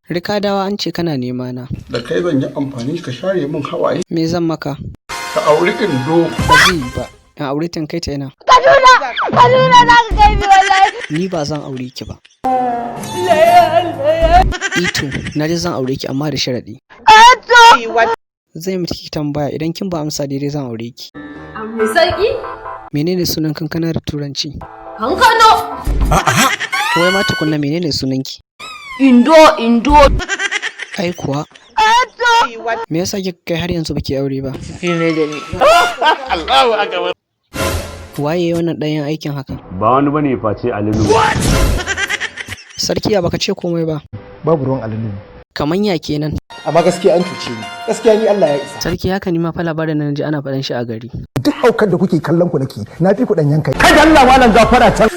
Rikadawa an ce kana nema na. Da kai zan yi amfani ka share min hawaye. Me zan maka? Ka auri Indo. Ba zai yi ba. In aure ta kai ta ina. Kaduna za ka kai mi wallahi. Ni ba zan aure ki ba. Ito, na ji zan aure ki amma da sharaɗi. Zai miki tambaya idan kin ba amsa daidai zan aure ki. Mai sauki? Menene sunan kankana da turanci? Kankano. Wai ma tukunna menene sunanki? Indo. Ai kuwa. Me yasa kika kai har yanzu baki aure ba? Fime da ni. Allahu akbar. Waye wannan ɗayan aikin haka? Ba wani bane face Alinu. Sarki ya baka ce komai ba. Babu ruwan Alinu. Kaman ya kenan. Amma gaskiya an cuce ni. Gaskiya ni Allah ya isa. Sarki haka ni ma fa labarin nan ji ana faɗan shi a gari. Duk haukar da kuke kallon ku nake, na fi ku dan yanka. Kai da Allah malam gafara can.